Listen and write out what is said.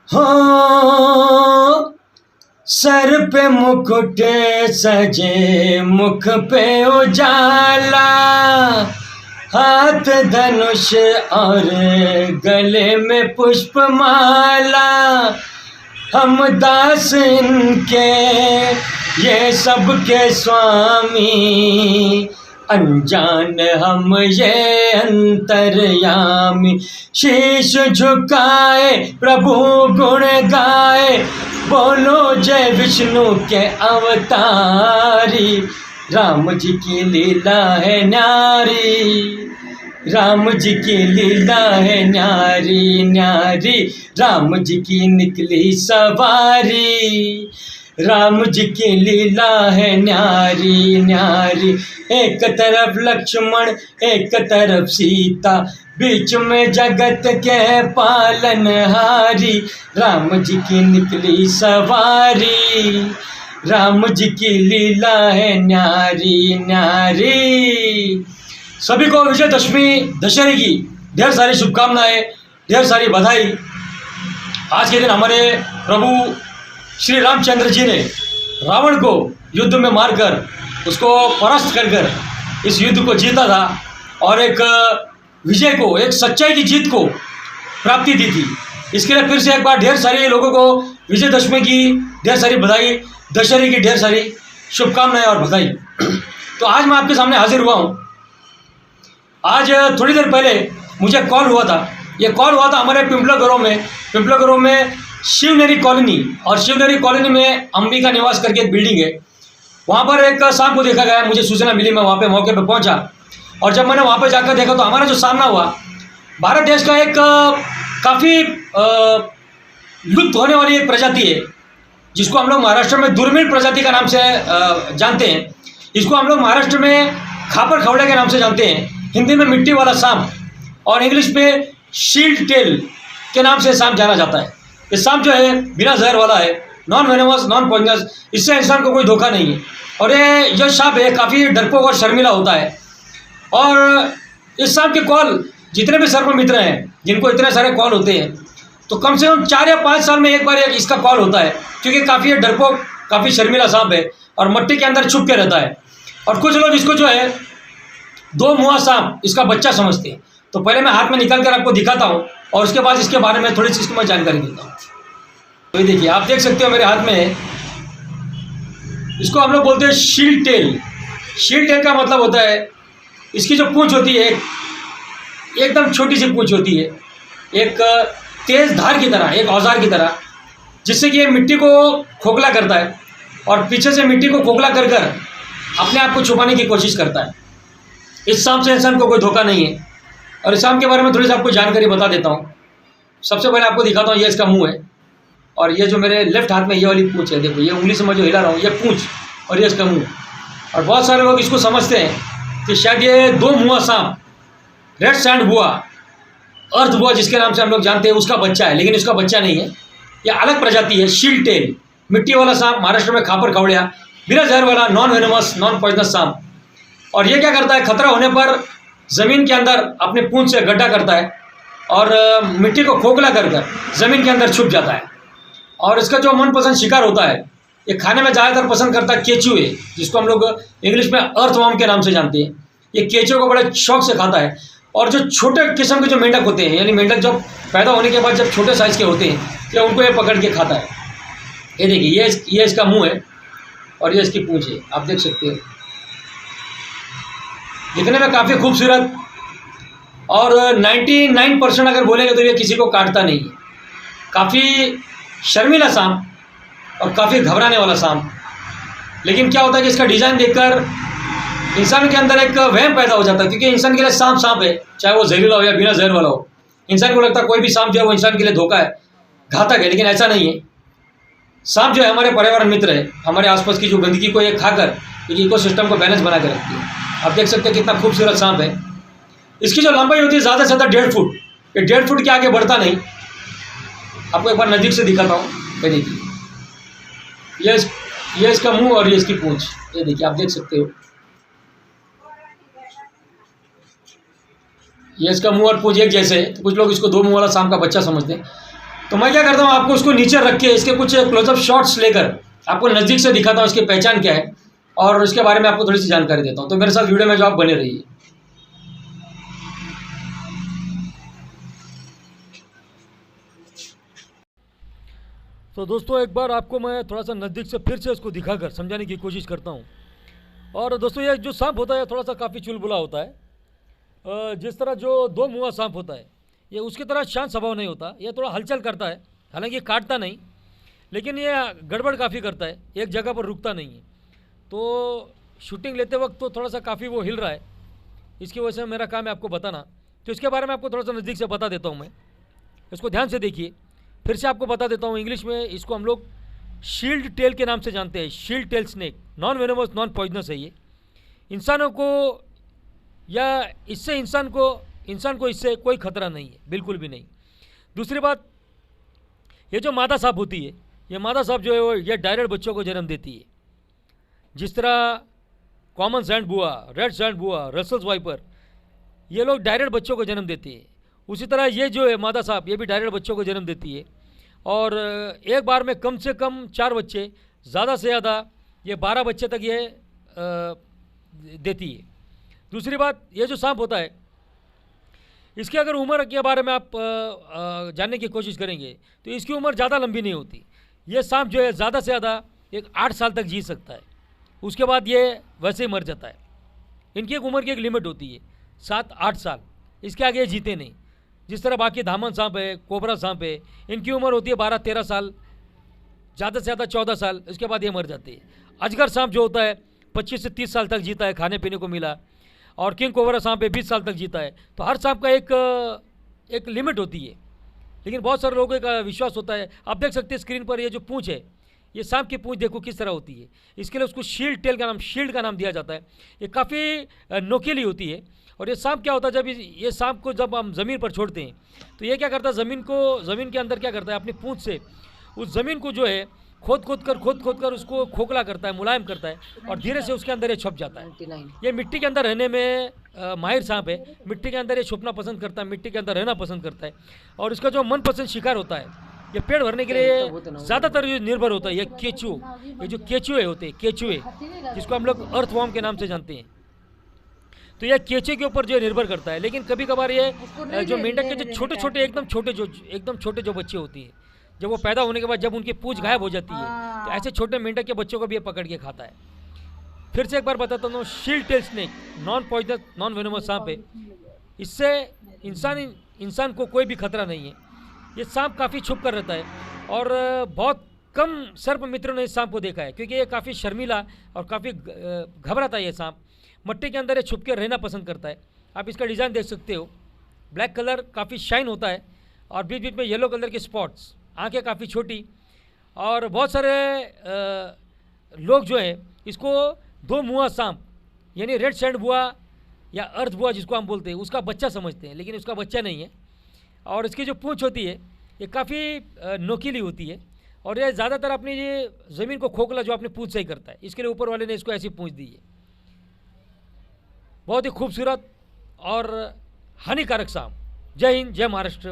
हो सर पे मुकुट सजे, मुख पे उजाला, हाथ धनुष और गले में पुष्पमाला। हम दास इनके ये सबके स्वामी, अनजान हम ये अंतर्यामी। शीश झुकाए प्रभु गुण गाए, बोलो जय विष्णु के अवतारी। राम जी की लीला है न्यारी, राम जी की लीला है न्यारी न्यारी। राम जी की निकली सवारी, राम जी की लीला है न्यारी न्यारी। एक तरफ लक्ष्मण एक तरफ सीता, बीच में जगत के पालनहारी। राम जी की निकली सवारी, राम जी की लीला है न्यारी न्यारी। सभी को विजयदशमी दशहरे की ढेर सारी शुभकामनाएं, ढेर सारी बधाई। आज के दिन हमारे प्रभु श्री रामचंद्र जी ने रावण को युद्ध में मारकर उसको परास्त कर इस युद्ध को जीता था और एक विजय को, एक सच्चाई की जीत को प्राप्ति दी थी। इसके लिए फिर से एक बार ढेर सारे लोगों को विजयदशमी की ढेर सारी बधाई, दशहरे की ढेर सारी शुभकामनाएं और बधाई। तो आज मैं आपके सामने हाजिर हुआ हूँ। आज थोड़ी देर पहले मुझे कॉल हुआ था। ये कॉल हुआ था हमारे पिंपला में शिवनेरी कॉलोनी, और शिवनेरी कॉलोनी में अंबिका निवास करके एक बिल्डिंग है। वहाँ पर एक सांप को देखा गया, मुझे सूचना मिली, मैं वहाँ पे मौके पे पहुँचा और जब मैंने वहाँ पे जाकर देखा तो हमारा जो सामना हुआ, भारत देश का एक काफ़ी लुप्त होने वाली एक प्रजाति है, जिसको हम लोग महाराष्ट्र में दुर्मिल प्रजाति का नाम से जानते हैं। इसको हम लोग महाराष्ट्र में खापर खवड़े के नाम से जानते हैं, हिंदी में मिट्टी वाला सांप, और इंग्लिश में शील्ड टेल के नाम से सांप जाना जाता है। ये सांप जो है बिना जहर वाला है, नॉन वेनमस, नॉन पॉइजनस, इससे इंसान को कोई धोखा नहीं है। और ये जो सांप है काफ़ी डरपोक और शर्मिला होता है। और इस सांप के कॉल जितने भी सर्प मित्र हैं, जिनको इतने सारे कॉल होते हैं, तो कम से कम 4 या 5 साल में एक बार इसका कॉल होता है, क्योंकि काफ़ी डरपोक, काफ़ी शर्मिला सांप है और मिट्टी के अंदर छुप के रहता है। और कुछ लोग इसको जो है 2 मुँहा सांप इसका बच्चा समझते हैं। तो पहले मैं हाथ में निकाल कर आपको दिखाता हूँ और उसके बाद इसके बारे में थोड़ी सी इसको मैं जानकारी देता हूँ। तो ये देखिए, आप देख सकते हो मेरे हाथ में, इसको हम लोग बोलते हैं शील्ड टेल। शील्ड टेल का मतलब होता है इसकी जो पूंछ होती है, एकदम छोटी सी पूंछ होती है, एक तेज़ धार की तरह, एक औजार की तरह, जिससे कि ये मिट्टी को खोखला करता है और पीछे से मिट्टी को खोखला कर अपने आप को छुपाने की कोशिश करता है। इस सांप से इंसान को कोई धोखा नहीं है। और इस सांप के बारे में थोड़ी सी आपको जानकारी बता देता हूँ। सबसे पहले आपको दिखाता हूँ, ये इसका मुंह है, और ये जो मेरे लेफ्ट हाथ में ये वाली पूंछ है, देखो, ये उंगली से मैं जो हिला रहा हूँ, ये पूंछ और ये इसका मुंह। और बहुत सारे लोग इसको समझते हैं कि शायद ये 2 मुँहा सांप, रेड सैंड बुआ, अर्थ बुआ जिसके नाम से हम लोग जानते हैं, उसका बच्चा है। लेकिन उसका बच्चा नहीं है, ये अलग प्रजाति है, शील्ड टेल, मिट्टी वाला सांप, महाराष्ट्र में खापर खवड़िया, बिना जहर वाला, नॉन वेनमस, नॉन पॉइजनस सांप। और ये क्या करता है, खतरा होने पर ज़मीन के अंदर अपने पूंछ से गड्ढा करता है और मिट्टी को खोखला कर ज़मीन के अंदर छुप जाता है। और इसका जो मनपसंद शिकार होता है, ये खाने में ज़्यादातर पसंद करता है केचुए, जिसको हम लोग इंग्लिश में अर्थवर्म के नाम से जानते हैं। ये केचुए को बड़े शौक से खाता है। और जो छोटे किस्म के जो मेंढक होते हैं, यानी मेंढक जब पैदा होने के बाद जब छोटे साइज़ के होते हैं, तो उनको ये पकड़ के खाता है। ये देखिए, ये इसका मुँह है और ये इसकी पूंछ है, आप देख सकते हो। दिखने में काफ़ी खूबसूरत, और 99% अगर बोलेंगे तो ये किसी को काटता नहीं है। काफ़ी शर्मिला सांप और काफ़ी घबराने वाला सांप। लेकिन क्या होता है कि इसका डिज़ाइन देखकर इंसान के अंदर एक वहम पैदा हो जाता है, क्योंकि इंसान के लिए सांप है, चाहे वो जहरीला हो या बिना जहर वाला हो। इंसान को लगता है कोई भी सांप जो है वो इंसान के लिए धोखा है, घातक है, लेकिन ऐसा नहीं है। सांप जो है हमारे पर्यावरण मित्र है, हमारे आसपास की जो गंदगी को ये खाकर एक इकोसिस्टम को बैलेंस बना के रखती है। आप देख सकते हैं कितना खूबसूरत सांप है। इसकी जो लंबाई होती है ज़्यादा से ज़्यादा 1.5 फुट। ये 1.5 फुट के आगे बढ़ता नहीं। आपको एक बार नज़दीक से दिखाता हूँ, ये देखिए, ये इसका मुंह और ये इसकी पूंछ, ये देखिए, आप देख सकते हो। ये इसका मुंह और पूंछ एक जैसे है, तो कुछ लोग इसको 2 मुंह वाला सांप का बच्चा समझते हैं। तो मैं क्या करता हूँ, आपको उसको नीचे रख के इसके कुछ क्लोजअप शॉट्स लेकर आपको नज़दीक से दिखाता हूँ इसकी पहचान क्या है और उसके बारे में आपको थोड़ी सी जानकारी देता हूँ। तो मेरे साथ वीडियो में जो आप बने रहिए। तो दोस्तों एक बार आपको मैं थोड़ा सा नज़दीक से फिर से इसको दिखाकर समझाने की कोशिश करता हूँ। और दोस्तों ये जो सांप होता है थोड़ा सा काफ़ी चुलबुला होता है। जिस तरह जो दो मुँहा सांप होता है ये उसकी तरह शांत स्वभाव नहीं होता, ये थोड़ा हलचल करता है, हालांकि काटता नहीं, लेकिन ये गड़बड़ काफ़ी करता है, एक जगह पर रुकता नहीं है। तो शूटिंग लेते वक्त तो थोड़ा सा काफ़ी वो हिल रहा है, इसकी वजह से मेरा काम है आपको बताना। तो इसके बारे में आपको थोड़ा सा नज़दीक से बता देता हूँ मैं, इसको ध्यान से देखिए। फिर से आपको बता देता हूँ, इंग्लिश में इसको हम लोग शील्ड टेल के नाम से जानते हैं। Shield tail snake, non venomous, non poisonous है ये। इंसानों को या इससे इंसान को इससे कोई खतरा नहीं है, बिल्कुल भी नहीं। दूसरी बात, ये जो मादा सांप होती है, ये मादा सांप जो है वो ये डायरेक्ट बच्चों को जन्म देती है। जिस तरह कॉमन सैंड बुआ, रेड सैंड बुआ, रसल्स वाइपर, ये लोग डायरेक्ट बच्चों को जन्म देते हैं, उसी तरह ये जो है मादा सांप ये भी डायरेक्ट बच्चों को जन्म देती है। और एक बार में कम से कम 4 बच्चे, ज़्यादा से ज़्यादा ये 12 बच्चे तक ये देती है। दूसरी बात, ये जो सांप होता है इसकी अगर उम्र के बारे में आप जानने की कोशिश करेंगे तो इसकी उम्र ज़्यादा लंबी नहीं होती। ये सांप जो है ज़्यादा से ज़्यादा एक 8 साल तक जी सकता है, उसके बाद ये वैसे ही मर जाता है। इनकी एक उम्र की एक लिमिट होती है 7-8 साल, इसके आगे ये जीते नहीं। जिस तरह बाकी धामन सांप है, कोबरा सांप है, इनकी उम्र होती है 12-13 साल, ज़्यादा से ज़्यादा 14 साल, इसके बाद ये मर जाते हैं। अजगर सांप जो होता है 25 से 30 साल तक जीता है, खाने पीने को मिला। और किंग कोबरा सांप है 20 साल तक जीता है। तो हर सांप का एक लिमिट होती है, लेकिन बहुत सारे लोगों का विश्वास होता है। आप देख सकते हैं स्क्रीन पर ये जो पूँछ है, ये सांप की पूँछ देखो किस तरह होती है। इसके लिए उसको शील्ड टेल का नाम, शील्ड का नाम दिया जाता है। ये काफ़ी नोकीली होती है। और ये सांप क्या होता है, जब ये सांप को जब हम ज़मीन पर छोड़ते हैं तो ये क्या करता है, ज़मीन के अंदर क्या करता है, अपनी पूँछ से उस ज़मीन को जो है खोद कर उसको खोखला करता है, मुलायम करता है, और धीरे से उसके अंदर ये छुप जाता है। ये मिट्टी के अंदर रहने में माहिर सांप है, मिट्टी के अंदर ये छुपना पसंद करता है, मिट्टी के अंदर रहना पसंद करता है। और इसका जो मनपसंद शिकार होता है, ये पेड़ भरने के लिए ज़्यादातर निर्भर होता है। ये केचू, ये जो केचुए होते हैं, केचुए जिसको हम लोग अर्थवॉर्म के नाम से जानते हैं, तो यह केचे के ऊपर जो निर्भर करता है। लेकिन कभी कभार ये जो मेंढक के जो छोटे एकदम छोटे जो बच्चे होती है, जब वो पैदा होने के बाद जब उनकी पूंछ गायब हो जाती है, तो ऐसे छोटे मेंढक के बच्चों को भी ये पकड़ के खाता है। फिर से एक बार बताता हूँ, shield tail snake, non poisonous, non venomous सांप है। इससे इंसान को कोई भी खतरा नहीं है। ये सांप काफ़ी छुप कर रहता है, और बहुत कम सर्प मित्रों ने इस सांप को देखा है, क्योंकि ये काफ़ी शर्मीला और काफ़ी घबराता है। ये सांप मट्टी के अंदर ये छुप के रहना पसंद करता है। आप इसका डिज़ाइन देख सकते हो, ब्लैक कलर काफ़ी शाइन होता है, और बीच बीच में येलो कलर के स्पॉट्स, आंखें काफ़ी छोटी। और बहुत सारे लोग जो है इसको दो मुँहा सांप यानी रेड सैंड बुआ या अर्थ बुआ जिसको हम बोलते हैं, उसका बच्चा समझते हैं, लेकिन उसका बच्चा नहीं है। और इसकी जो पूँछ होती है ये काफ़ी नोकीली होती है, और ये ज़्यादातर अपनी ये ज़मीन को खोखला जो अपनी पूँछ से ही करता है, इसके लिए ऊपर वाले ने इसको ऐसी पूँछ दी है। बहुत ही खूबसूरत और हानिकारक सांप। जय हिंद, जय महाराष्ट्र।